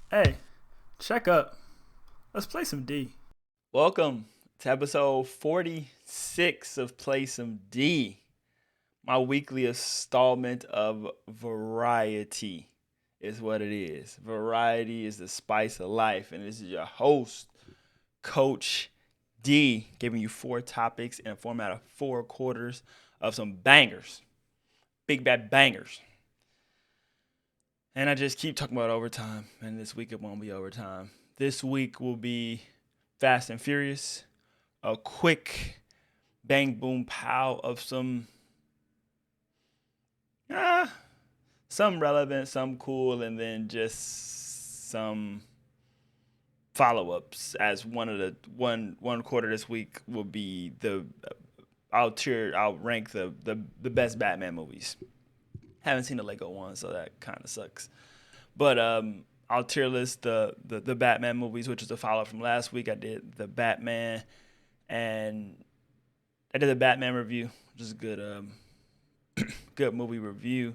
Hey, check up. Let's play some D. Welcome to episode 46 of Play Some D, my weekly installment of variety is what it is. Variety is the spice of life, and this is your host, Coach D, giving you four topics in a format of four quarters of some bangers, big bad bangers. And I just keep talking about overtime, and this week it won't be overtime. This week will be Fast and Furious, a quick bang boom pow of ah, some relevant, some cool, and then just some follow ups. As one of the one quarter this week will be I'll rank the best Batman movies. Haven't seen the Lego one, so that kind of sucks. But I'll tier list the Batman movies, which is a follow up from last week. I did the Batman and I did the Batman review, which is a good movie review.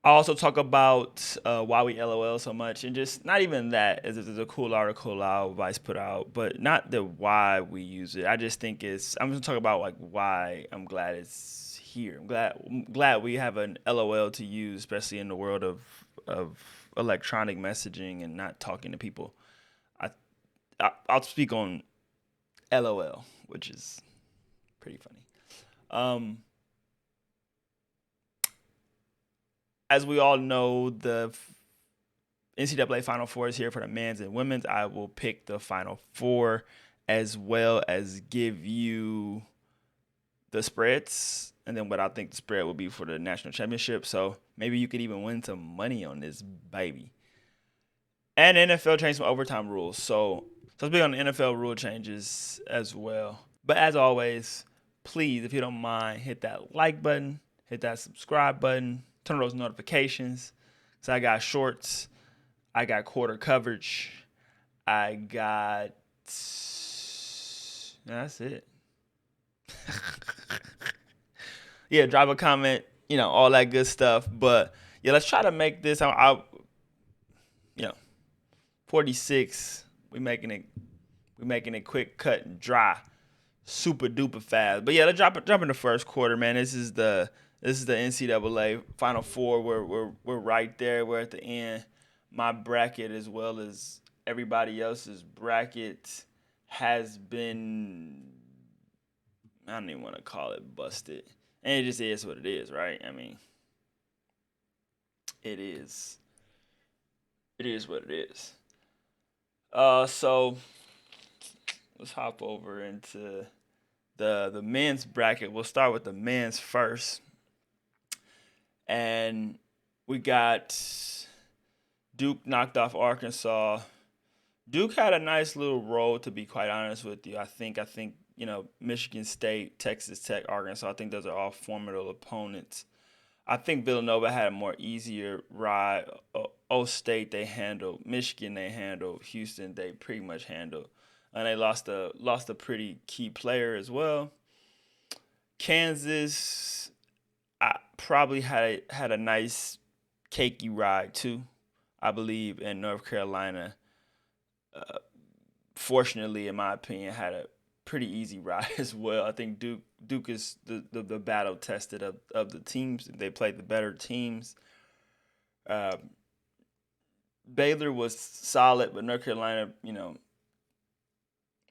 I also talk about why we LOL so much, and just not even that, as if there's a cool article our Vice put out, but not the why we use it. I just think I'm gonna talk about like why I'm glad it's here. I'm glad we have an LOL to use, especially in the world of electronic messaging and not talking to people. I, I'll speak on LOL, which is pretty funny. Um, as we all know, the NCAA Final Four is here for the men's and women's. I will pick the Final Four as well as give you the spreads and then what I think the spread will be for the national championship. So maybe you could even win some money on this baby. And the NFL changed some overtime rules. So let's be on the NFL rule changes as well. But as always, please, if you don't mind, hit that like button, hit that subscribe button, turn on those notifications. So I got shorts, I got quarter coverage, I got. That's it. Yeah, drop a comment, all that good stuff. But yeah, let's try to make this. You know, 46. We making it quick, cut, and dry, super duper fast. But yeah, let's jump in the first quarter, man. This is the NCAA Final Four. We're right there. We're at the end. My bracket, as well as everybody else's bracket, has been, I don't even want to call it busted, and it just is what it is, right? I mean, it is. It is what it is. So let's hop over into the men's bracket. We'll start with the men's first, and we got Duke knocked off Arkansas. Duke had a nice little roll, to be quite honest with you. I think Michigan State, Texas Tech, Arkansas. I think those are all formidable opponents. I think Villanova had a more easier ride. State they handled, Michigan they handled, Houston they pretty much handled, and they lost a pretty key player as well. Kansas, I probably had a nice cakey ride too. I believe, in North Carolina, uh, fortunately, in my opinion, had a pretty easy ride as well. I think Duke is the battle tested of the teams. They played the better teams. Uh, Baylor was solid, but North Carolina,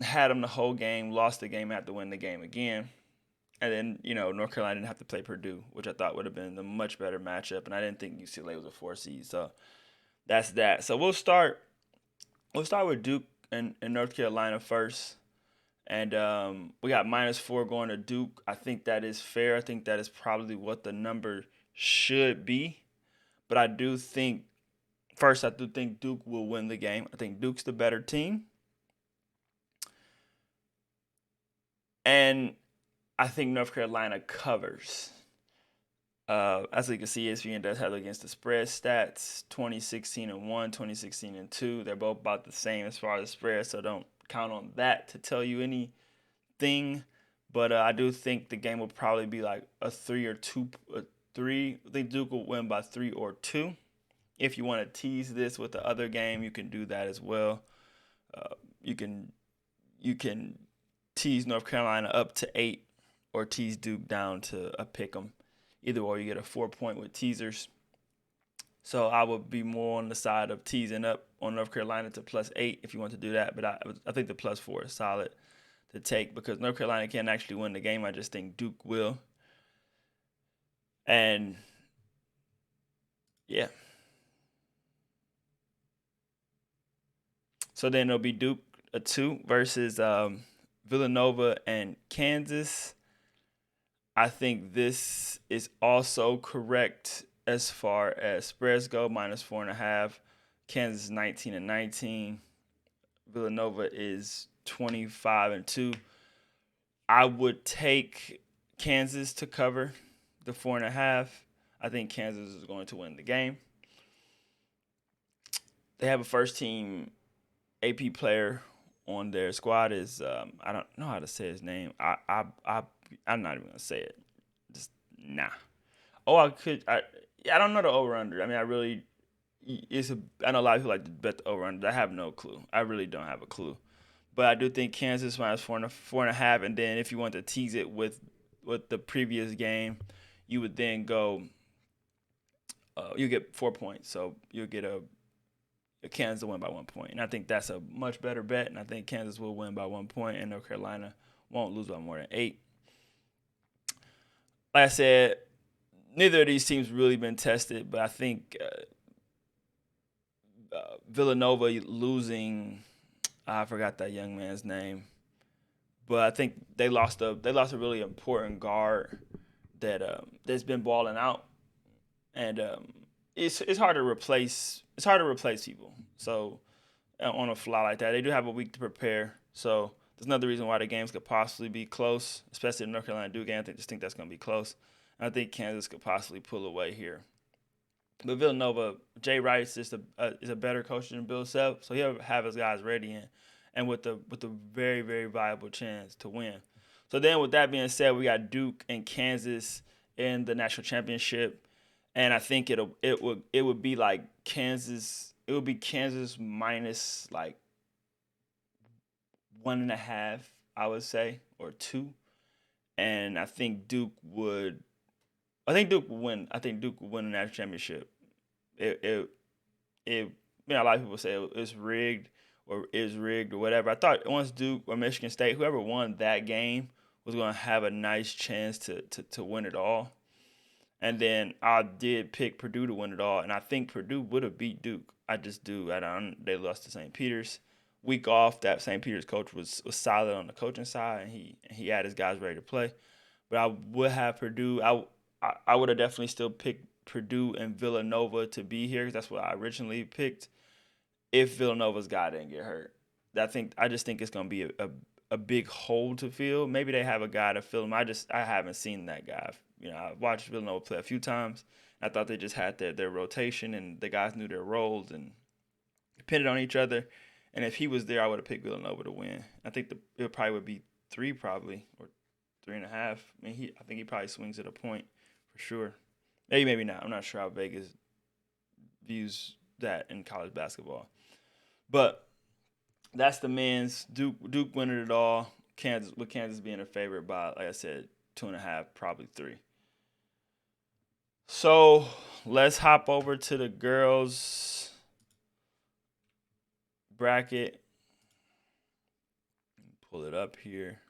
had them the whole game, lost the game, had to win the game again. And then, North Carolina didn't have to play Purdue, which I thought would have been a much better matchup. And I didn't think UCLA was a 4 seed. So that's that. So we'll start with Duke and North Carolina first. And we got -4 going to Duke. I think that is fair. I think that is probably what the number should be. But I do think Duke will win the game. I think Duke's the better team. And I think North Carolina covers. As you can see, ESPN does have against the spread stats 2016 and 1, 2016 and 2. They're both about the same as far as the spread, so don't count on that to tell you anything. But I do think the game will probably be like a 3 or 2. I think Duke will win by 3 or 2. If you want to tease this with the other game, you can do that as well. You can tease North Carolina up to 8 or tease Duke down to a pick 'em. Either or, you get a 4-point with teasers. So I would be more on the side of teasing up on North Carolina to +8 if you want to do that. But I think the +4 is solid to take because North Carolina can't actually win the game. I just think Duke will. And yeah. So then it'll be Duke a 2 versus Villanova and Kansas. I think this is also correct as far as spreads go, -4.5. Kansas is 19-19. Villanova is 25-2. I would take Kansas to cover the 4.5. I think Kansas is going to win the game. They have a first-team AP player on their squad. Is I don't know how to say his name. I'm not even gonna say it. Just nah. Oh, I don't know the over under. I mean, I know a lot of people like to bet the over under. I have no clue. I really don't have a clue. But I do think Kansas -4.5, and then if you want to tease it with the previous game, you would then go. You get 4 points, so you'll get a Kansas will win by 1 point. And I think that's a much better bet, and I think Kansas will win by 1 point, and North Carolina won't lose by more than 8. Like I said, neither of these teams really been tested, but I think Villanova losing, I forgot that young man's name, but I think they lost a really important guard that's been balling out, and it's hard to replace. It's hard to replace people. So on a fly like that, they do have a week to prepare. So there's another reason why the games could possibly be close, especially the North Carolina Duke game. I just think that's going to be close. And I think Kansas could possibly pull away here. But Villanova, Jay Rice is a better coach than Bill Self, so he'll have his guys ready and with a very, very viable chance to win. So then, with that being said, we got Duke and Kansas in the national championship, and I think it would be like Kansas. It would be Kansas minus like 1.5, I would say, or 2, and I think Duke would. I think Duke will win. I think Duke will win the national championship. A lot of people say it's rigged or is rigged or whatever. I thought once Duke or Michigan State, whoever won that game, was going to have a nice chance to win it all. And then I did pick Purdue to win it all, and I think Purdue would have beat Duke. I just do. They lost to St. Peter's. Week off, that St. Peter's coach was solid on the coaching side, and he had his guys ready to play. But I would have Purdue. I would have definitely still picked Purdue and Villanova to be here because that's what I originally picked. If Villanova's guy didn't get hurt, I just think it's going to be a big hole to fill. Maybe they have a guy to fill him. I haven't seen that guy. I watched Villanova play a few times. I thought they just had their rotation and the guys knew their roles and depended on each other. And if he was there, I would have picked Villanova to win. I think it probably would be 3 probably or 3.5. I think he probably swings at a point. For sure. Maybe not. I'm not sure how Vegas views that in college basketball. But that's the men's Duke winning it all. Kansas being a favorite by, like I said, 2.5, probably 3. So let's hop over to the girls' bracket. Pull it up here.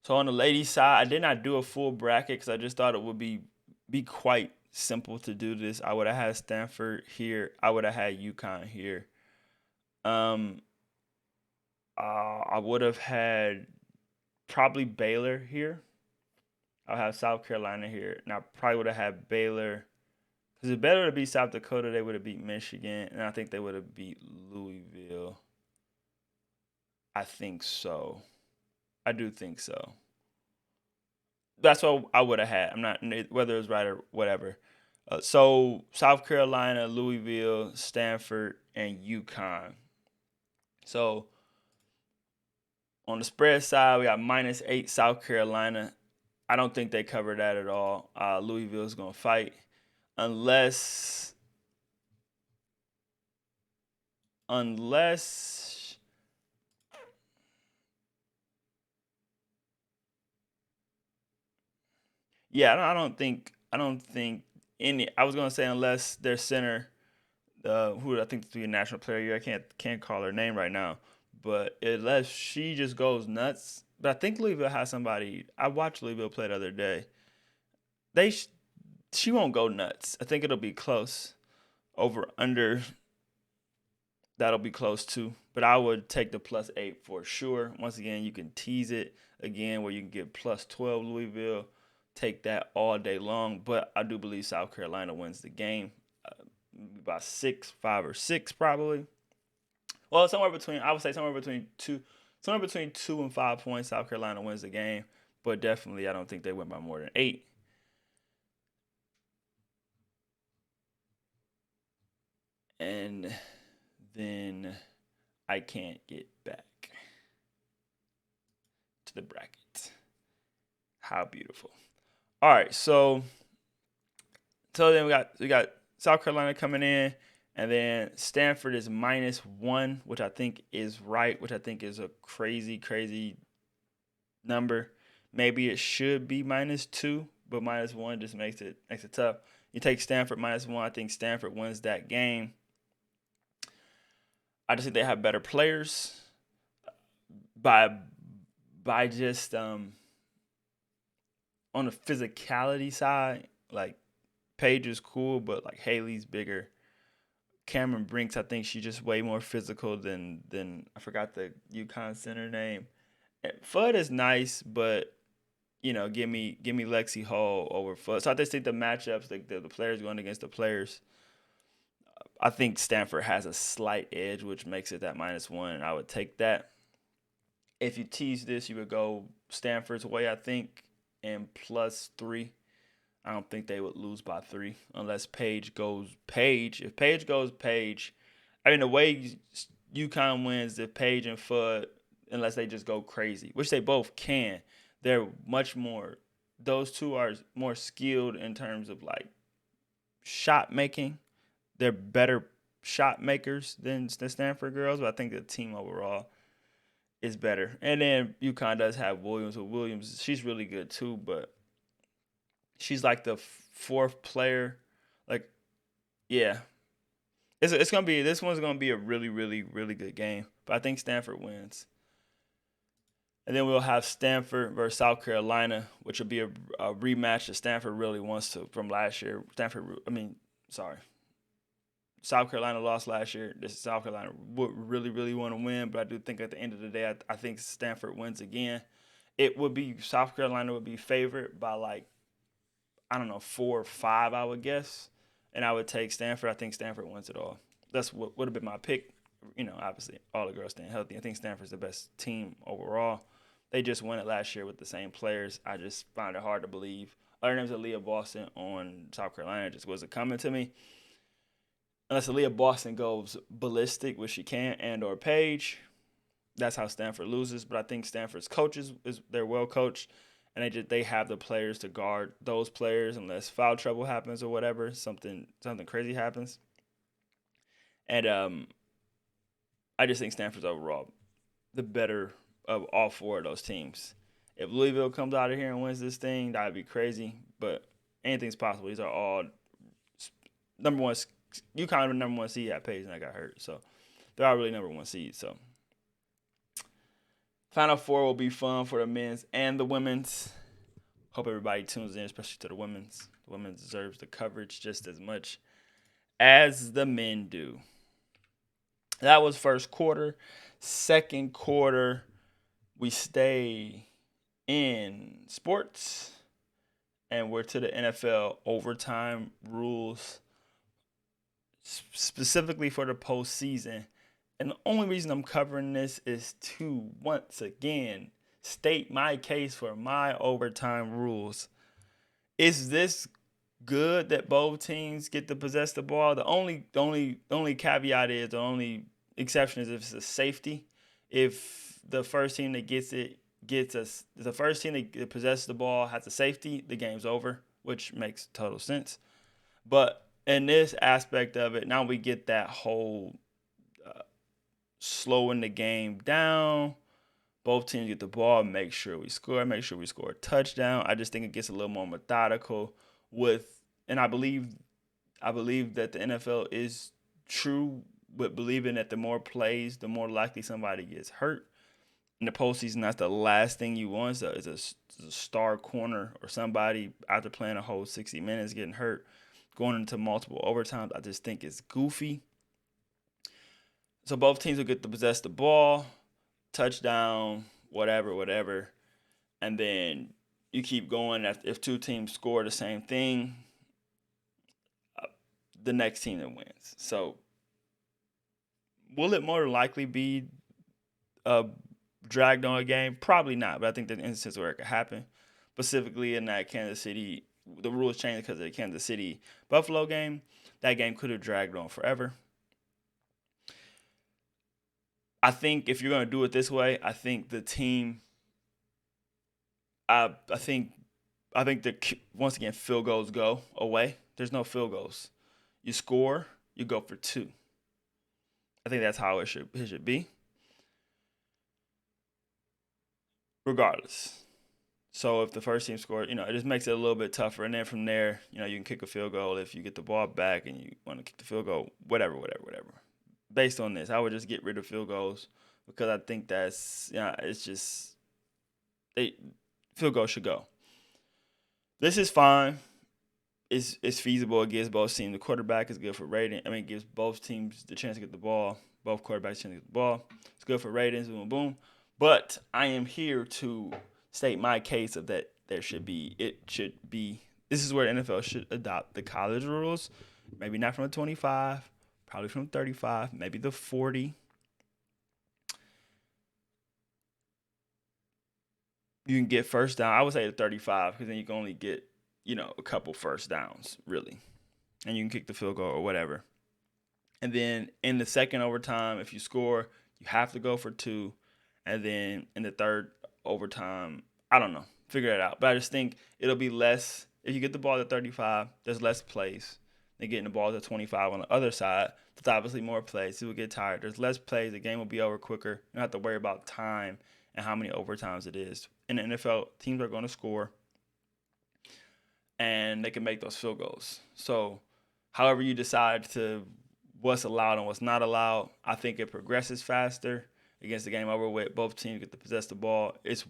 So on the ladies' side, I did not do a full bracket because I just thought it would be quite simple to do this. I would have had Stanford here. I would have had UConn here. I would have had probably Baylor here. I'll have South Carolina here. And I probably would have had Baylor. Because if Baylor would have beat South Dakota, they would have beat Michigan. And I think they would have beat Louisville. I think so. I do think so. That's what I would have had. I'm not, whether it was right or whatever. So South Carolina, Louisville, Stanford, and UConn. So on the spread side, we got -8 South Carolina I don't think they cover that at all. Louisville is going to fight unless yeah, I don't think any. I was going to say unless their center, who I think to be a national player here, I can't call her name right now, but unless she just goes nuts. But I think Louisville has somebody. I watched Louisville play the other day. They she won't go nuts. I think it'll be close. Over under, that'll be close too. But I would take the +8 for sure. Once again, you can tease it again where you can get +12 Louisville. Take that all day long. But I do believe South Carolina wins the game by 6, 5 or 6 probably. Well, I would say somewhere between 2 and 5 points. South Carolina wins the game, but definitely I don't think they win by more than 8. And then I can't get back to the bracket. How beautiful! All right, so then we got South Carolina coming in, and then Stanford is -1, which I think is right, which I think is a crazy number. Maybe it should be -2, but -1 just makes it tough. You take Stanford -1. I think Stanford wins that game. I just think they have better players by just on the physicality side. Like Paige is cool, but like Haley's bigger. Cameron Brinks, I think she's just way more physical than I forgot the UConn center name. Fudd is nice, but give me Lexi Hall over Fudd. So I just think the matchups, the players going against the players. I think Stanford has a slight edge, which makes it that -1, and I would take that. If you tease this, you would go Stanford's way, I think, and +3. I don't think they would lose by 3 unless Paige goes Paige. If Paige goes Paige, I mean, the way UConn wins, if Paige and Fudd, unless they just go crazy, which they both can, they're much more, those two are more skilled in terms of like shot making. They're better shot makers than the Stanford girls, but I think the team overall is better. And then UConn does have Williams. With Williams, she's really good too, but she's like the 4th player. Like, yeah, this one's gonna be a really good game. But I think Stanford wins. And then we'll have Stanford versus South Carolina, which will be a rematch that Stanford really wants to from last year. South Carolina lost last year. This South Carolina would really want to win, but I do think at the end of the day, I think Stanford wins again. South Carolina would be favored by like, I don't know, 4 or 5, I would guess. And I would take Stanford. I think Stanford wins it all. That's what would have been my pick. Obviously, all the girls staying healthy. I think Stanford's the best team overall. They just won it last year with the same players. I just find it hard to believe. Other names Aaliyah Boston on South Carolina just wasn't coming to me. Unless Aaliyah Boston goes ballistic, which she can, and or Paige, that's how Stanford loses. But I think Stanford's coaches they're well coached, and they have the players to guard those players unless foul trouble happens or whatever, something crazy happens. And I just think Stanford's overall the better of all 4 of those teams. If Louisville comes out of here and wins this thing, that would be crazy. But anything's possible. These are all number one. UConn number 1 seed at Paige and I got hurt, so they're all really number 1 seeds. So Final Four will be fun for the men's and the women's. Hope everybody tunes in, especially to the women's. The women deserves the coverage just as much as the men do. That was first quarter. Second quarter, we stay in sports, and we're to the NFL overtime rules, specifically for the postseason. And the only reason I'm covering this is to, once again, state my case for my overtime rules. Is this good that both teams get to possess the ball? The only caveat is, the only exception is if it's a safety. If the first team that gets it gets us the first team that possesses the ball has a safety, the game's over, which makes total sense. But in this aspect of it, now we get that whole slowing the game down. Both teams get the ball, make sure we score a touchdown. I just think it gets a little more methodical and I believe that the NFL is true with believing that the more plays, the more likely somebody gets hurt. In the postseason, that's the last thing you want is a star corner or somebody after playing a whole 60 minutes getting hurt, going into multiple overtimes. I just think it's goofy. So both teams will get to possess the ball, touchdown, whatever. And then you keep going. If two teams score the same thing, the next team that wins. So will it more likely be a dragged on a game? Probably not, but I think there's instances where it could happen. Specifically in that Kansas City, the rules changed because of the Kansas City Buffalo game. That game could have dragged on forever. I think if you're going to do it this way, I think the team, I think that once again, field goals go away. There's no field goals. You score, you go for 2. I think that's how it should be. Regardless. So if the first team scored, it just makes it a little bit tougher. And then from there, you can kick a field goal if you get the ball back and you want to kick the field goal, whatever. Based on this, I would just get rid of field goals because I think that's, it's just, field goals should go. This is fine. It's feasible. It gives both teams. The quarterback is good for rating. It gives both teams the chance to get the ball. Both quarterbacks the chance to get the ball. It's good for ratings. Boom, boom. But I am here to state my case of that this is where the NFL should adopt the college rules. Maybe not from the 25, probably from 35, maybe the 40. You can get first down. I would say the 35 because then you can only get, a couple first downs, really. And you can kick the field goal or whatever. And then in the second overtime, if you score, you have to go for 2. And then in the third overtime, I don't know. Figure it out. But I just think it'll be less. If you get the ball to 35, there's less plays than getting the ball to 25 on the other side. There's obviously more plays. People get tired. There's less plays. The game will be over quicker. You don't have to worry about time and how many overtimes it is. In the NFL, teams are going to score, and they can make those field goals. So however you decide to what's allowed and what's not allowed, I think it progresses faster. Against the game over with, both teams get to possess the ball. It's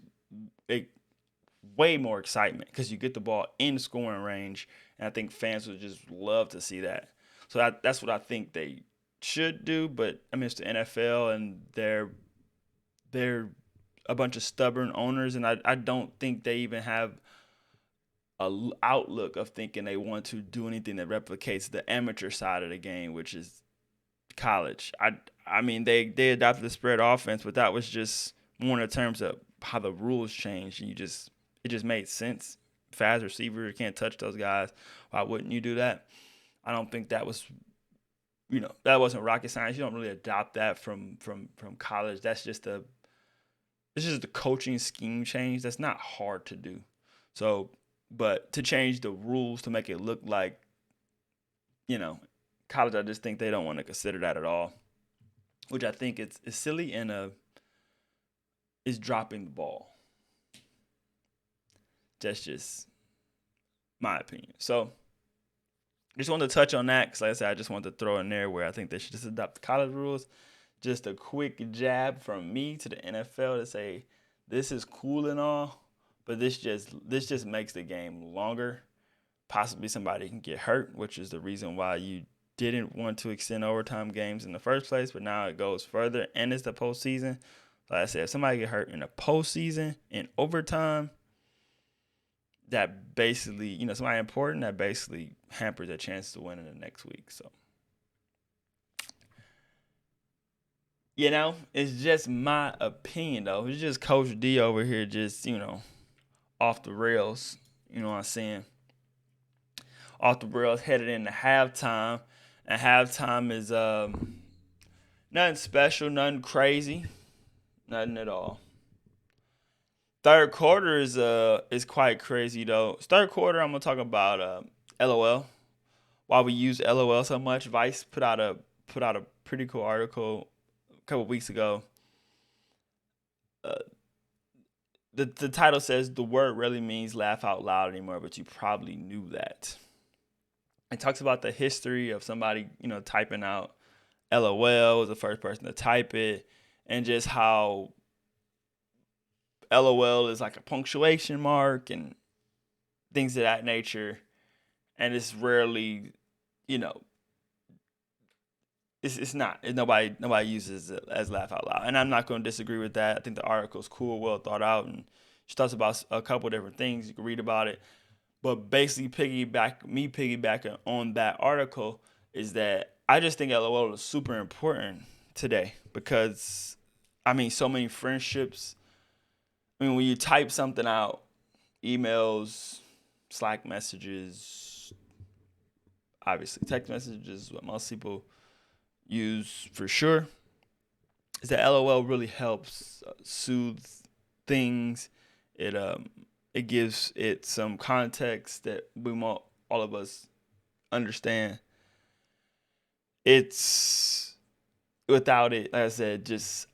way more excitement because you get the ball in scoring range, and I think fans would just love to see that. So that's what I think they should do. But it's the NFL, and they're a bunch of stubborn owners, and I don't think they even have a outlook of thinking they want to do anything that replicates the amateur side of the game, which is college. They adopted the spread offense, but that was just more in terms of how the rules changed. And it just made sense. Fast receiver, you can't touch those guys. Why wouldn't you do that? I don't think that was, that wasn't rocket science. You don't really adopt that from college. It's just the coaching scheme change. That's not hard to do. So, but to change the rules to make it look like, college, I just think they don't want to consider that at all, which I think it's silly and is dropping the ball. That's just my opinion. So just wanted to touch on that because, like I said, I just wanted to throw in there where I think they should just adopt the college rules. Just a quick jab from me to the NFL to say this is cool and all, but this just makes the game longer. Possibly somebody can get hurt, which is the reason why you didn't want to extend overtime games in the first place, but now it goes further, and it's the postseason. Like I said, if somebody get hurt in the postseason, in overtime, that basically, somebody important, that basically hampers their chance to win in the next week. So, it's just my opinion, though. It's just Coach D over here just, off the rails. You know what I'm saying? Off the rails, headed into halftime. And halftime is nothing special, nothing crazy, nothing at all. Third quarter is quite crazy though. Third quarter, I'm gonna talk about LOL. Why we use LOL so much. Vice put out a pretty cool article a couple weeks ago. Uh, the title says the word really means laugh out loud anymore, but you probably knew that. It talks about the history of somebody typing out LOL was the first person to type it, and just how LOL is like a punctuation mark and things of that nature, and it's rarely, you know, it's not. Nobody uses it as laugh out loud, and I'm not going to disagree with that. I think the article's cool, well thought out, and she talks about a couple different things. You can read about it, but basically piggybacking on that article is that I just think LOL is super important today because I mean so many friendships. I mean when you type something out, emails, Slack messages, obviously text messages, what most people use for sure, is that LOL really helps soothe things. It gives it some context that we want all of us understand. It's without it, like I said, just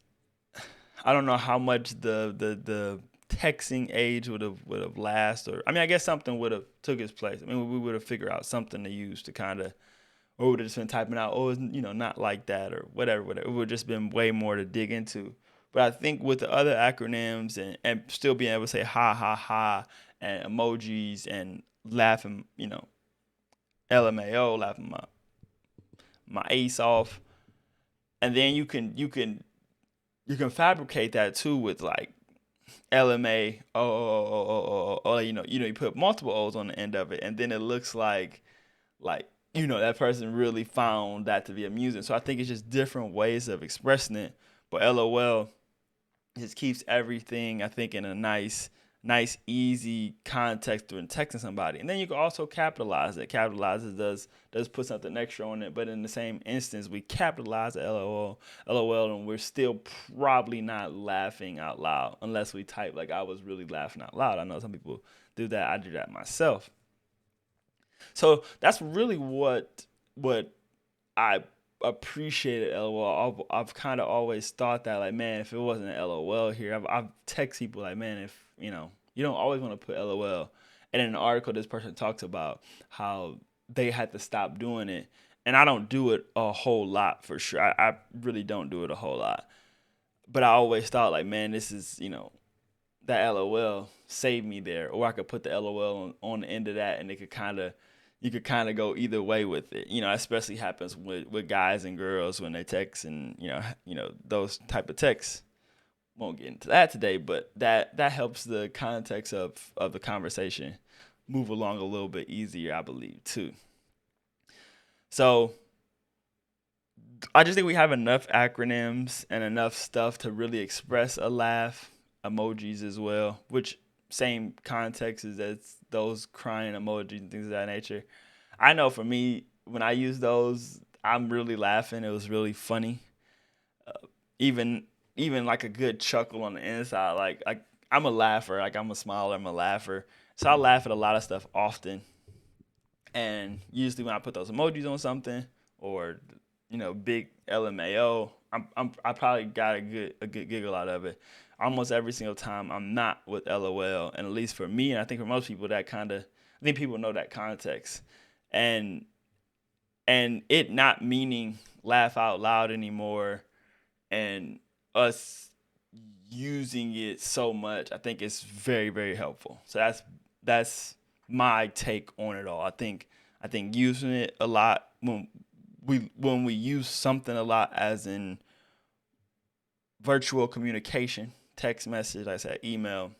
I don't know how much the texting age would have lasted. Or I mean, I guess something would have took its place. I mean, we would have figured out something to use to kind of, or would have just been typing out, oh, it's, not like that or whatever. It would have just been way more to dig into. But I think with the other acronyms and still being able to say ha ha ha and emojis and laughing, LMAO, laughing my ace off, and then you can fabricate that too with like LMA, you put multiple O's on the end of it, and then it looks like that person really found that to be amusing. So I think it's just different ways of expressing it. But LOL just keeps everything, I think, in a nice, easy context when texting somebody. And then you can also capitalize it. Capitalizes does put something extra on it, but in the same instance, we capitalize the LOL, and we're still probably not laughing out loud unless we type like I was really laughing out loud. I know some people do that. I do that myself. So that's really what I appreciated LOL. I've kind of always thought that, like, man, if it wasn't an LOL here, I've text people like, man, if you don't always want to put LOL. And in an article, this person talks about how they had to stop doing it, and I don't do it a whole lot for sure. I really don't do it a whole lot, but I always thought like, man, this is that LOL saved me there, or I could put the LOL on the end of that, and you could kind of go either way with it. Especially happens with guys and girls when they text, and those type of texts. Won't get into that today, but that helps the context of the conversation move along a little bit easier, I believe, too. So I just think we have enough acronyms and enough stuff to really express a laugh. Emojis as well, which same context as those crying emojis and things of that nature. I know for me, when I use those, I'm really laughing. It was really funny. Even like a good chuckle on the inside. Like I'm a laugher. Like I'm a smiler. I'm a laugher. So I laugh at a lot of stuff often. And usually when I put those emojis on something, or big LMAO, I probably got a good giggle out of it. Almost every single time I'm not with LOL, and at least for me, and I think for most people, I think people know that context, and it not meaning laugh out loud anymore, and us using it so much, I think it's very, very helpful. So that's my take on it all. I think using it a lot when we use something a lot, as in virtual communication, text message, like I said, email,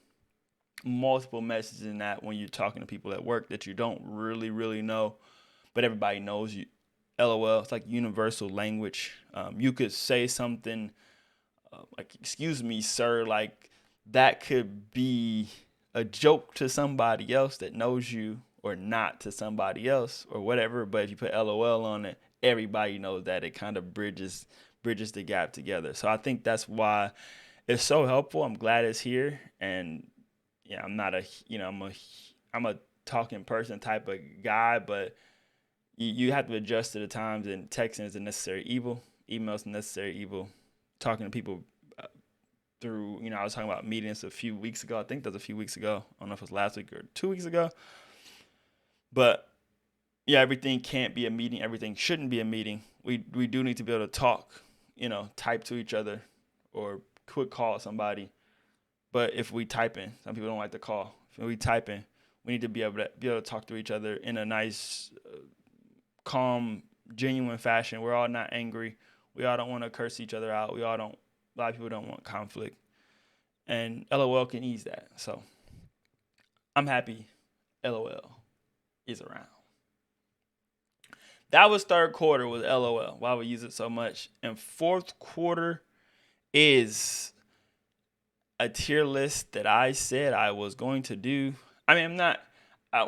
multiple messages in that when you're talking to people at work that you don't really, really know, but everybody knows you. LOL, it's like universal language. You could say something like, excuse me, sir, like that could be a joke to somebody else that knows you, or not to somebody else, or whatever. But if you put LOL on it, everybody knows that. It kind of bridges the gap together. So I think that's why it's so helpful. I'm glad it's here, and I'm not a I'm a talking person type of guy, but you have to adjust to the times, and texting is a necessary evil. Email is a necessary evil. Talking to people through, I was talking about meetings a few weeks ago. I think that was a few weeks ago. I don't know if it was last week or 2 weeks ago. But yeah, everything can't be a meeting. Everything shouldn't be a meeting. We do need to be able to talk, type to each other or quick call somebody. But if we type in, some people don't like to call. If we type in, we need to be able to talk to each other in a nice, calm, genuine fashion. We're all not angry. We all don't want to curse each other out. A lot of people don't want conflict. And LOL can ease that. So I'm happy LOL is around. That was third quarter with LOL. Why we use it so much. And fourth quarter is a tier list that I said I was going to do. I mean, I'm not.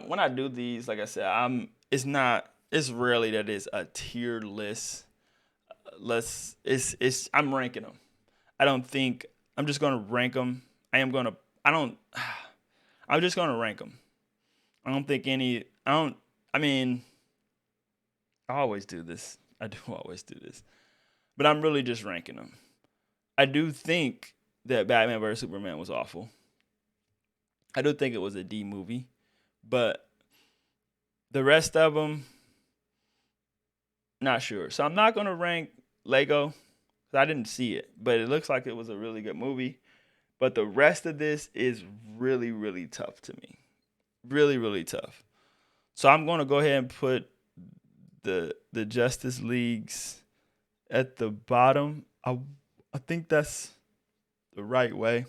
When I do these, like I said, It's rarely that it's a tier list. I'm ranking them. I don't think I'm just gonna rank them. I'm just gonna rank them. I don't think any. I don't. I mean, I always do this. I do always do this, but I'm really just ranking them. I do think that Batman vs Superman was awful. I do think it was a D movie, but the rest of them, not sure. So I'm not gonna rank Lego. I didn't see it, but it looks like it was a really good movie. But the rest of this is really, really tough to me. Really, really tough. So I'm going to go ahead and put the Justice Leagues at the bottom. I think that's the right way.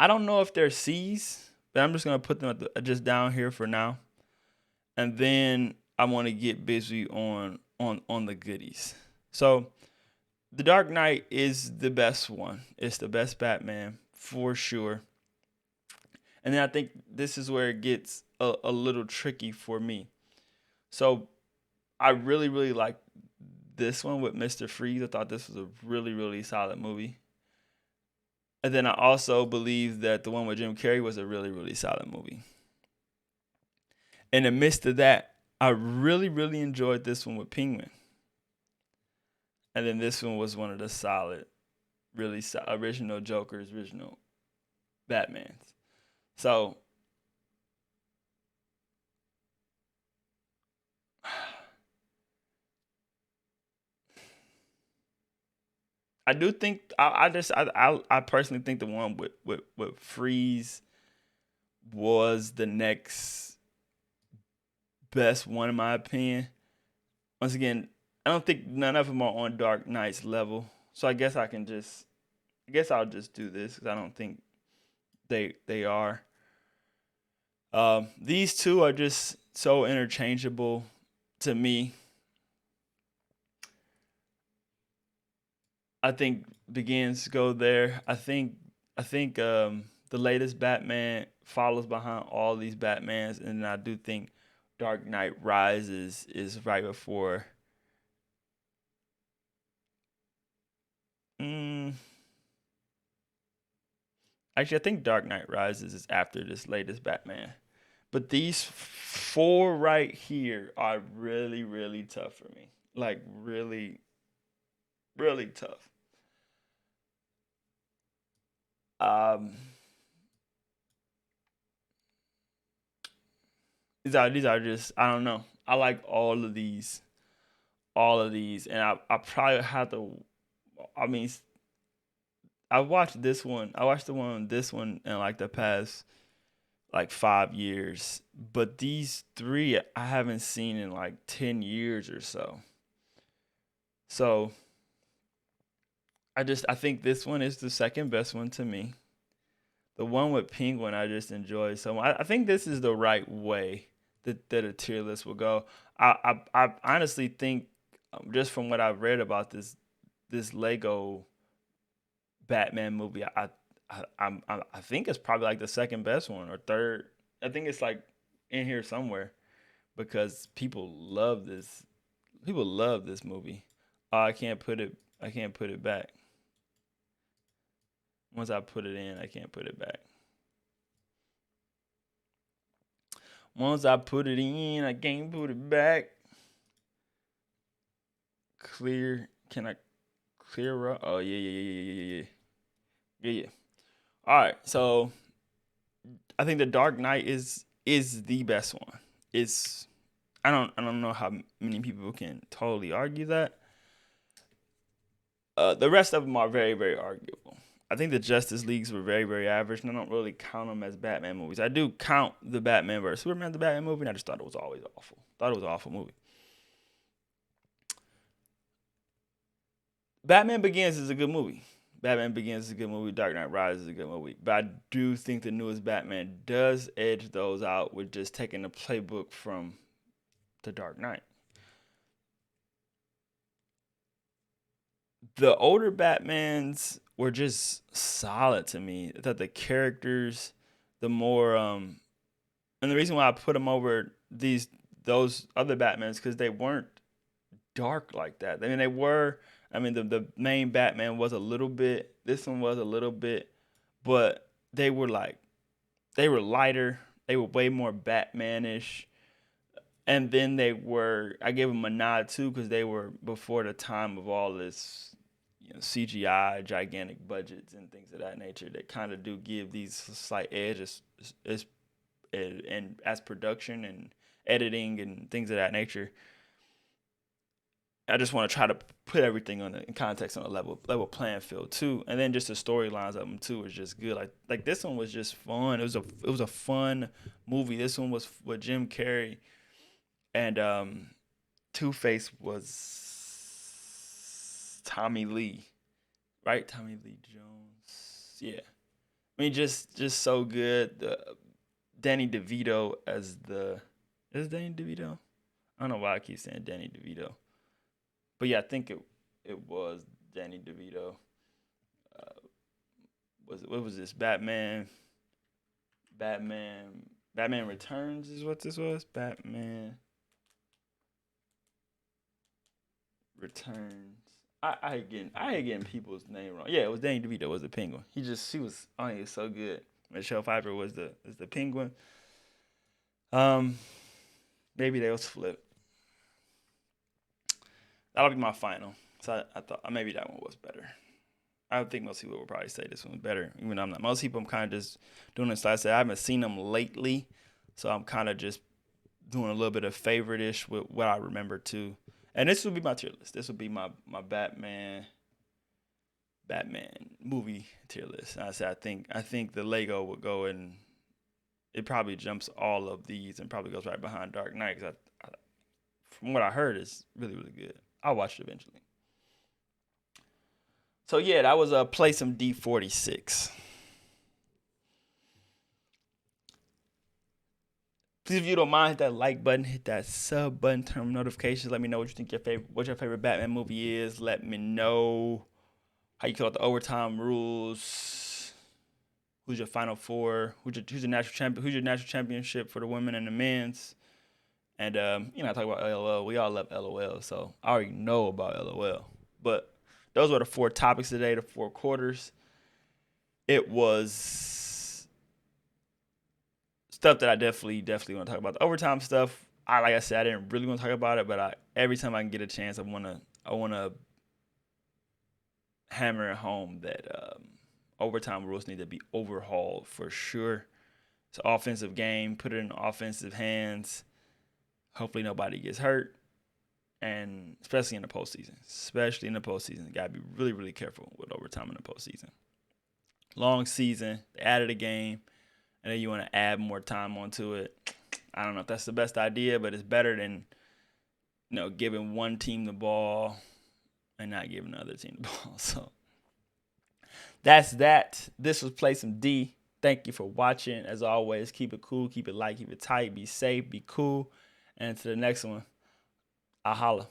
I don't know if they're C's, but I'm just going to put them just down here for now. And then I want to get busy on the goodies. So The Dark Knight is the best one. It's the best Batman for sure. And then I think this is where it gets a little tricky for me. So I really, really like this one with Mr. Freeze. I thought this was a really, really solid movie. And then I also believe that the one with Jim Carrey was a really, really solid movie. In the midst of that, I really, really enjoyed this one with Penguin. And then this one was one of the solid, really original Jokers, original Batmans. So I do think I personally think the one with Freeze was the next best one in my opinion. Once again, I don't think none of them are on Dark Knight's level. So I guess I'll just do this because I don't think they are. These two are just so interchangeable to me. I think Begins go there. I think the latest Batman follows behind all these Batmans, and I do think Dark Knight Rises is right before. Actually, I think Dark Knight Rises is after this latest Batman. But these four right here are really, really tough for me. Like, really, really tough. These are just, I don't know. I like all of these, and I probably have to. I mean, I watched this one. I watched this one in like the past like 5 years, but these three I haven't seen in like 10 years or so. So I think this one is the second best one to me. The one with Penguin I just enjoyed so much. I think this is the right way that a tier list will go. I honestly think just from what I've read about this Lego Batman movie, I think it's probably like the second best one or third. I think it's like in here somewhere because people love this. People love this movie. I can't put it back. Once I put it in, I can't put it back. Once I put it in, I can't put it back. Clear. Can I clear up? Oh, yeah. All right. So I think The Dark Knight is the best one. It's I don't know how many people can totally argue that. The rest of them are very, very arguable. I think the Justice Leagues were very, very average, and I don't really count them as Batman movies. I do count the Batman vs Superman the Batman movie, and I just thought it was always awful. Thought it was an awful movie. Batman Begins is a good movie. Batman Begins is a good movie. Dark Knight Rises is a good movie. But I do think the newest Batman does edge those out with just taking the playbook from The Dark Knight. The older Batmans were just solid to me. I thought the characters, the more and the reason why I put them over those other Batmans because they weren't dark like that. I mean, they were. I mean, the main Batman was a little bit. This one was a little bit, but they were lighter. They were way more Batmanish. And then I gave them a nod too because they were before the time of all this, CGI, gigantic budgets and things of that nature that kind of do give these slight edges and as production and editing and things of that nature. I just want to try to put everything in context on a level playing field too, and then just the storylines of them too is just good. Like this one was just fun. It was a fun movie. This one was with Jim Carrey, and Two-Face was Tommy Lee, right? Tommy Lee Jones. Yeah, I mean just so good. Danny DeVito as is Danny DeVito? I don't know why I keep saying Danny DeVito. But yeah, I think it was Danny DeVito. What was this? Batman Returns is what this was. Batman Returns. I getting people's name wrong. Yeah, it was Danny DeVito was the Penguin. He was so good. Michelle Pfeiffer was the Penguin. Maybe they was flipped. That'll be my final. So I thought maybe that one was better. I think most people would probably say this one was better, even though I'm not. Most people, I'm kind of just doing this. Like I said, I haven't seen them lately, so I'm kind of just doing a little bit of favorite-ish with what I remember too. And this would be my tier list. This would be my Batman movie tier list. And I said I think the Lego would go and it probably jumps all of these and probably goes right behind Dark Knight because from what I heard, it's really, really good. I'll watch it eventually. So yeah, that was Play Some D46. Please, if you don't mind, hit that like button, hit that sub button, turn on notifications. Let me know what you think what your favorite Batman movie is. Let me know how you feel about the overtime rules. Who's your final four? Who's your national champion? Who's your national championship for the women and the men's? And, I talk about LOL. We all love LOL, so I already know about LOL. But those were the 4 topics today, the 4 quarters. It was stuff that I definitely want to talk about. The overtime stuff, like I said, I didn't really want to talk about it, but every time I can get a chance, I want to hammer it home that overtime rules need to be overhauled for sure. It's an offensive game. Put it in offensive hands. Hopefully nobody gets hurt, and especially in the postseason. You got to be really, really careful with overtime in the postseason. Long season, they added a game, and then you want to add more time onto it. I don't know if that's the best idea, but it's better than giving one team the ball and not giving the other team the ball. So that's that. This was Play Some D. Thank you for watching. As always, keep it cool, keep it light, keep it tight, be safe, be cool. And to the next one, Holla.